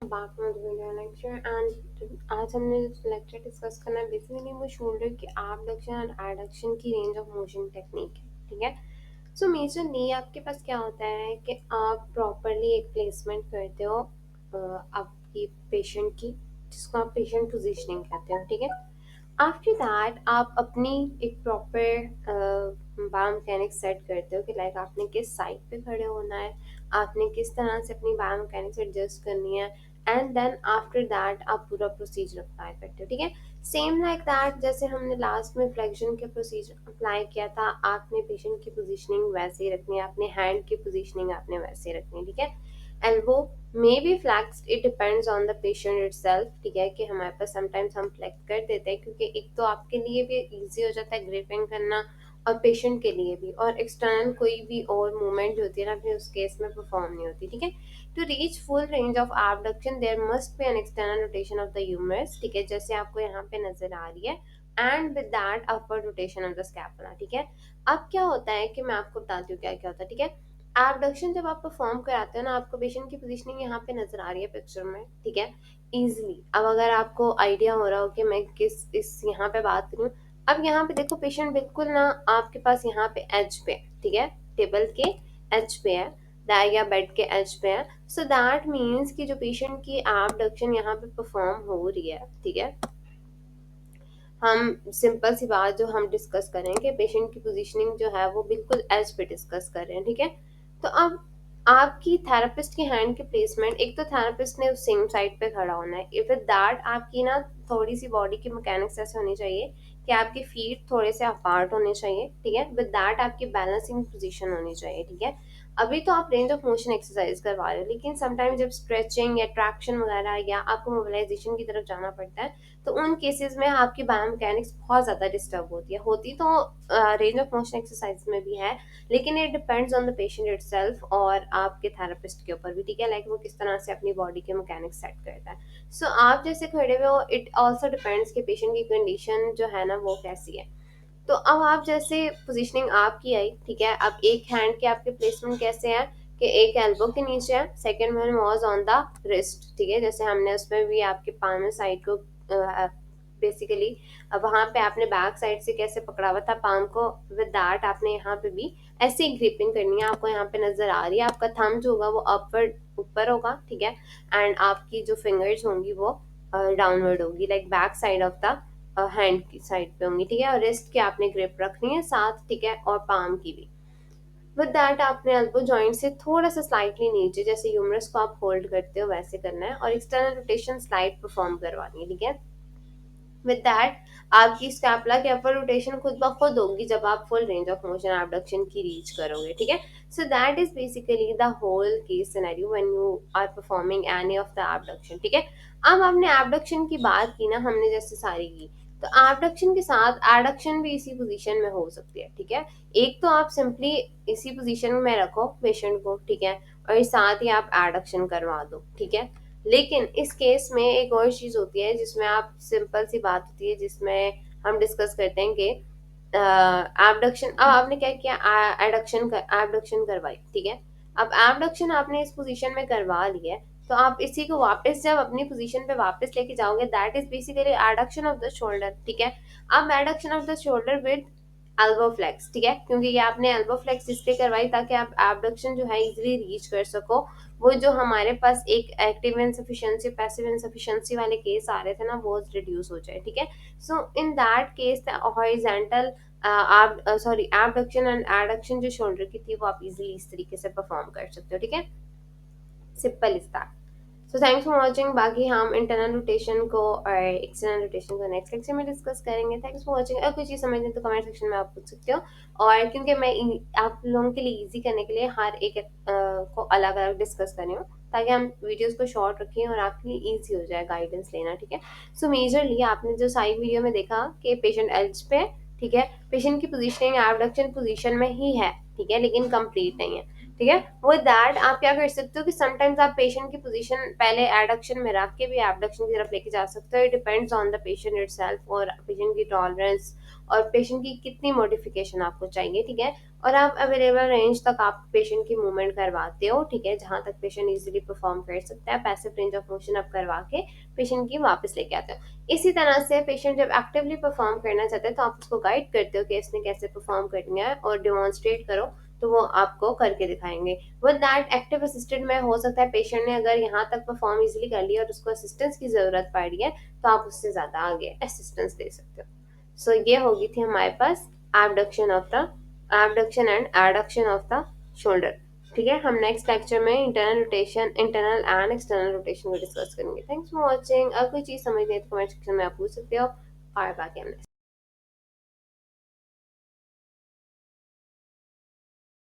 Back to the video lecture and आज हमने जो लेक्चर डिस्कस करना है बेसिकली वो शोल्डर की एबडक्शन और एडक्शन की रेंज ऑफ मोशन टेक्निक है। ठीक है, सो मेजरली आपके पास क्या होता है कि आप प्रॉपरली एक प्लेसमेंट करते हो आपकी पेशेंट की, जिसको आप पेशेंट पोजीशनिंग कहते हो। ठीक है, आफ्टर दैट आप अपनी एक प्रॉपर बायोमैकेनिक्स सेट करते हो कि लाइक आपने किस साइड पे खड़े होना है, आपने किस तरह से अपनी बायोमैकेनिक्स एडजस्ट करनी है, एंड देन आफ्टर दैट आप पूरा प्रोसीजर अप्लाई करते हो। ठीक है, सेम लाइक दैट जैसे हमने लास्ट में फ्लेक्शन के प्रोसीजर अप्लाई किया था, आपने पेशेंट की पोजीशनिंग वैसे ही रखनी है, अपने हैंड की पोजीशनिंग आपने वैसे ही रखनी है। ठीक है, elbow may be flexed, it depends on the patient itself. ठीक है, कि हमारे पास समटाइम्स हम फ्लेक्स कर देते हैं क्योंकि एक तो आपके लिए भी इजी हो जाता है ग्रिपिंग करना और पेशेंट के लिए भी, और एक्सटर्नल कोई भी और मूवमेंट जो होती है ना फिर उस केस में परफॉर्म नहीं होती। ठीक है, to reach full range of abduction there must be an external rotation of the humerus. ठीक है, जैसे आपको यहाँ पे नजर आ रही है, and with that upward rotation of the scapula. ठीक है, अब क्या होता है कि मैं आपको बताती हूँ क्या क्या होता है। ठीक है, एबडक्शन जब आप परफॉर्म कराते हो ना, आपको पेशेंट की पोजीशनिंग यहाँ पे नजर आ रही है पिक्चर में। ठीक है, इजीली अब अगर आपको आइडिया हो रहा हो कि मैं किस इस यहाँ पे बात करूँ, अब यहाँ पे देखो पेशेंट बिल्कुल ना आपके पास यहाँ पे एज पे है। ठीक है, टेबल के एज पे है या बेड के एज पे है, सो दैट मीन्स कि जो पेशेंट की एबडक्शन यहाँ पे परफॉर्म हो रही है। ठीक है, हम सिंपल सी बात जो हम डिस्कस करेंगे, पेशेंट की पोजीशनिंग जो है वो बिल्कुल एज पे डिस्कस कर रहे हैं। ठीक है, तो अब आपकी थेरेपिस्ट की हैंड की प्लेसमेंट, एक तो थेरेपिस्ट ने उस सेम साइड पे खड़ा होना है, विद दैट आपकी ना थोड़ी सी बॉडी की मैकेनिक्स ऐसे होनी चाहिए कि आपके फीट थोड़े से अपार्ट होने चाहिए। ठीक है, विद दैट आपकी बैलेंसिंग पोजीशन होनी चाहिए। ठीक है, अभी तो आप रेंज ऑफ मोशन एक्सरसाइज करवा रहे हो, लेकिन समटाइम जब स्ट्रेचिंग या ट्रैक्शन वगैरह या आपको मोबिलाइजेशन की तरफ जाना पड़ता है, तो उन केसेस में आपकी बायोमैकेनिक्स बहुत ज़्यादा डिस्टर्ब होती है। होती तो रेंज ऑफ मोशन एक्सरसाइज में भी है, लेकिन it depends on the patient itself और आपके थेरेपिस्ट के ऊपर भी। ठीक है, लाइक वो किस तरह से अपनी बॉडी के मैकेनिक्स सेट करता है। सो आप जैसे खड़े हुए हो, इट ऑल्सो डिपेंड्स कि पेशेंट की कंडीशन जो है ना वो कैसी है। तो अब आप जैसे पोजीशनिंग आपकी आई, ठीक है, अब एक हैंड के आपके प्लेसमेंट कैसे है कि एक एल्बो के नीचे है, second one was on the wrist. ठीक है, जैसे हमने उसमें भी आपके पाम साइड को बेसिकली वहां पे आपने बैक साइड से कैसे पकड़ा हुआ था पाम को, विद दैट आपने यहाँ पे भी ऐसे ही ग्रिपिंग करनी है। आपको यहाँ पे नजर आ रही है, आपका थंब जो होगा वो अपवर्ड ऊपर होगा। ठीक है, एंड आपकी जो फिंगर्स होंगी वो डाउनवर्ड होगी, like back side of the hand की साइड पे होंगी। ठीक है, और रिस्ट की आपने ग्रिप रखनी है साथ। ठीक है, और पाम की भी। विद दैट आपने एल्बो जॉइंट से थोड़ा सा स्लाइटली नीचे, जैसे ह्यूमरस को आप होल्ड करते हो वैसे करना है, और एक्सटर्नल रोटेशन स्लाइड परफॉर्म करवानी है। ठीक है, विद दैट आपकी स्कैपुला की अपर रोटेशन खुद ब खुद होगी जब आप full range of motion abduction की रीच करोगे। ठीक है, so that is basically the whole case scenario when you are performing any of the abduction. ठीक है, अब हमने एबडक्शन की बात की ना, हमने जैसे सारी की, तो एबडक्शन के साथ एडक्शन भी इसी पोजीशन में हो सकती है। ठीक है, एक तो आप सिंपली इसी पोजीशन में रखो पेशेंट को। ठीक है, और साथ ही आप एडक्शन करवा दो। ठीक है, लेकिन इस केस में एक और चीज होती है जिसमें आप सिंपल सी बात होती है जिसमें हम डिस्कस करते हैं कि एबडक्शन, अब आपने क्या किया, एबडक्शन करवाई। ठीक है, अब एबडक्शन आपने इस पोजीशन में करवा लिया है, तो आप इसी को वापस जब अपनी पोजीशन पे वापस लेके जाओगे, that is basically adduction of the shoulder. ठीक है, अब adduction of the shoulder with elbow flex. ठीक है, क्योंकि ये आपने एल्बो फ्लेक्स इसलिए करवाई ताकि आप एबडक्शन जो है इजीली रीच कर सको। वो जो हमारे पास एक एक्टिव इनसफिशिएंसी पैसिव इनसफिशिएंसी वाले केस आ रहे थे ना, वो रिड्यूस हो जाए। ठीक है, so in that case the horizontal sorry abduction and adduction जो शोल्डर की थी वो आप इजीली इस तरीके से परफॉर्म कर सकते हो। ठीक है, simple is that. So thanks for watching. बाकी हम इंटरनल रोटेशन को और एक्सटर्नल रोटेशन को नेक्स्ट लेक्चर में डिस्कस करेंगे। Thanks for watching. अगर कोई चीज़ समझनी तो कमेंट सेक्शन में आप पूछ सकते हो, और क्योंकि मैं आप लोगों के लिए इजी करने के लिए हर एक को अलग अलग डिस्कस कर रही हूँ, ताकि हम वीडियोस को शॉर्ट रखें और आपके लिए ईजी हो जाए गाइडेंस लेना। ठीक है, सो मेजरली आपने जो साइड वीडियो में देखा कि पेशेंट एज पे, ठीक है, पेशेंट की पोजीशनिंग एबडक्शन पोजीशन में ही है। ठीक है, लेकिन कंप्लीट नहीं है। ठीक है। विद दैट आप क्या कर सकते हो कि समटाइम्स आप पेशेंट की पोजीशन पहले एडक्शन में रख के भी एबडक्शन की तरफ लेके जा सकते हो। It depends on the patient itself और पेशेंट की टॉलरेंस और पेशेंट की कितनी मॉडिफिकेशन आपको चाहिए, ठीक है। और आप अवेलेबल रेंज तक आप पेशेंट की मूवमेंट करवाते हो, ठीक है, जहां तक पेशेंट इजीली परफॉर्म कर सकता है। पैसिव रेंज ऑफ मोशन आप करवा के पेशेंट की वापस लेके आते हो। इसी तरह से पेशेंट जब एक्टिवली परफॉर्म करना चाहते हैं तो आप उसको गाइड करते हो कि इसने कैसे परफॉर्म करनी है और डिमॉन्स्ट्रेट करो, तो वो आपको करके दिखाएंगे। विद दैट एक्टिव असिस्टेंट में हो सकता है पेशेंट ने अगर यहाँ तक परफॉर्म इजीली कर लिया और उसको असिस्टेंस की जरूरत पड़ रही है तो आप उससे ज्यादा आगे असिस्टेंस दे सकते हो। सो ये होगी थी हमारे पास abduction of the abduction and adduction of the shoulder. ठीक है, हम नेक्स्ट लेक्चर में internal rotation, internal and external rotation को डिस्कस करेंगे। Thanks for watching. अगर कोई चीज़ समझ नहीं है तो कमेंट सेक्शन में आप पूछ सकते हो। और बाकी हमने